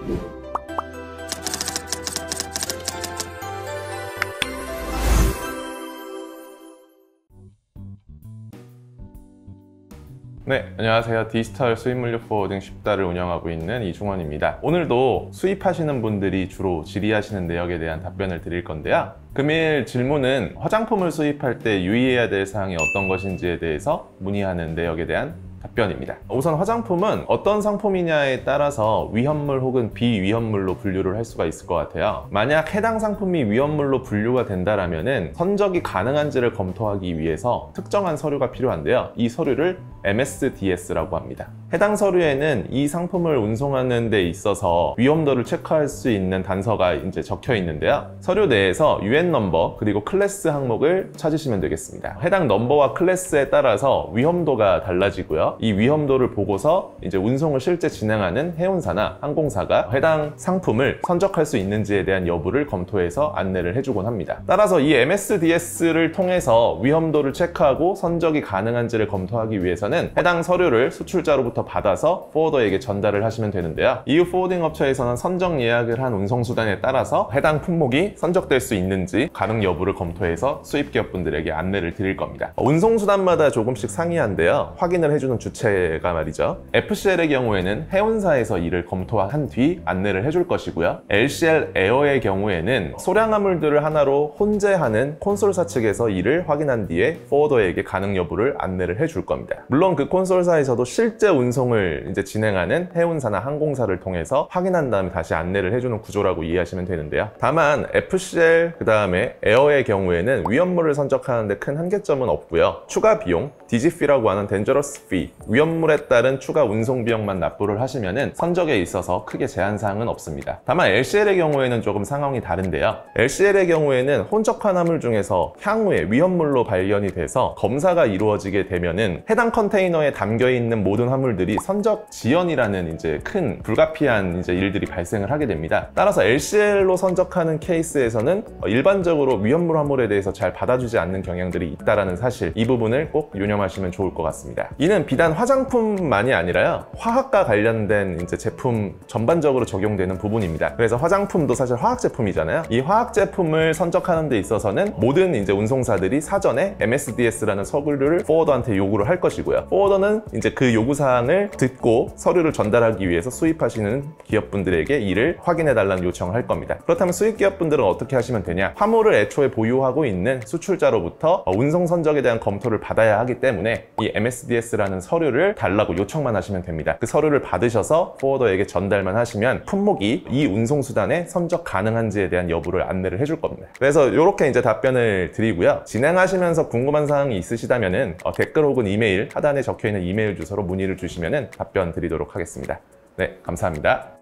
네, 안녕하세요. 디지털 수입물류 포워딩 쉽다를 운영하고 있는 이중원입니다. 오늘도 수입하시는 분들이 주로 질의하시는 내역에 대한 답변을 드릴 건데요. 금일 질문은 화장품을 수입할 때 유의해야 될 사항이 어떤 것인지에 대해서 문의하는 내역에 대한 답변입니다. 우선 화장품은 어떤 상품이냐에 따라서 위험물 혹은 비위험물로 분류를 할 수가 있을 것 같아요. 만약 해당 상품이 위험물로 분류가 된다면 선적이 가능한지를 검토하기 위해서 특정한 서류가 필요한데요. 이 서류를 MSDS라고 합니다. 해당 서류에는 이 상품을 운송하는 데 있어서 위험도를 체크할 수 있는 단서가 이제 적혀 있는데요. 서류 내에서 UN 넘버 그리고 클래스 항목을 찾으시면 되겠습니다. 해당 넘버와 클래스에 따라서 위험도가 달라지고요. 이 위험도를 보고서 이제 운송을 실제 진행하는 해운사나 항공사가 해당 상품을 선적할 수 있는지에 대한 여부를 검토해서 안내를 해주곤 합니다. 따라서 이 MSDS를 통해서 위험도를 체크하고 선적이 가능한지를 검토하기 위해서는 해당 서류를 수출자로부터 받아서 포워더에게 전달을 하시면 되는데요. EU 포워딩 업체에서는 선적 예약을 한 운송수단에 따라서 해당 품목이 선적될 수 있는지 가능 여부를 검토해서 수입기업분들에게 안내를 드릴 겁니다. 운송수단마다 조금씩 상이한데요. 확인을 해주는 주체가 말이죠. FCL의 경우에는 해운사에서 이를 검토한 뒤 안내를 해줄 것이고요. LCL 에어의 경우에는 소량 화물들을 하나로 혼재하는 콘솔사 측에서 이를 확인한 뒤에 포워더에게 가능 여부를 안내를 해줄 겁니다. 물론 그 콘솔사에서도 실제 운송을 이제 진행하는 해운사나 항공사를 통해서 확인한 다음에 다시 안내를 해주는 구조라고 이해하시면 되는데요. 다만 FCL 그 다음에 에어의 경우에는 위험물을 선적하는데 큰 한계점은 없고요. 추가 비용, 디지피라고 하는 Dangerous Fee, 위험물에 따른 추가 운송 비용만 납부를 하시면은 선적에 있어서 크게 제한사항은 없습니다. 다만 LCL의 경우에는 조금 상황이 다른데요. LCL의 경우에는 혼적한 화물 중에서 향후에 위험물로 발견이 돼서 검사가 이루어지게 되면은 해당 컨테이너에 담겨 있는 모든 화물들이 선적 지연이라는 이제 큰 불가피한 이제 일들이 발생을 하게 됩니다. 따라서 LCL로 선적하는 케이스에서는 일반적으로 위험물 화물에 대해서 잘 받아주지 않는 경향들이 있다라는 사실, 이 부분을 꼭 유념하시면 좋을 것 같습니다. 이는 비단 화장품만이 아니라요, 화학과 관련된 이제 제품 전반적으로 적용되는 부분입니다. 그래서 화장품도 사실 화학 제품이잖아요. 이 화학 제품을 선적하는 데 있어서는 모든 이제 운송사들이 사전에 MSDS라는 서류를 포워더한테 요구를 할 것이고요. 포워더는 이제 그 요구사항을 듣고 서류를 전달하기 위해서 수입하시는 기업분들에게 이를 확인해달라는 요청을 할 겁니다. 그렇다면 수입기업분들은 어떻게 하시면 되냐? 화물을 애초에 보유하고 있는 수출자로부터 운송 선적에 대한 검토를 받아야 하기 때문에 이 MSDS라는 서류를 달라고 요청만 하시면 됩니다. 그 서류를 받으셔서 포워더에게 전달만 하시면 품목이 이 운송수단에 선적 가능한지에 대한 여부를 안내를 해줄 겁니다. 그래서 이렇게 이제 답변을 드리고요. 진행하시면서 궁금한 사항이 있으시다면은 댓글 혹은 이메일, 하단에 적혀있는 이메일 주소로 문의를 주시면 답변 드리도록 하겠습니다. 네, 감사합니다.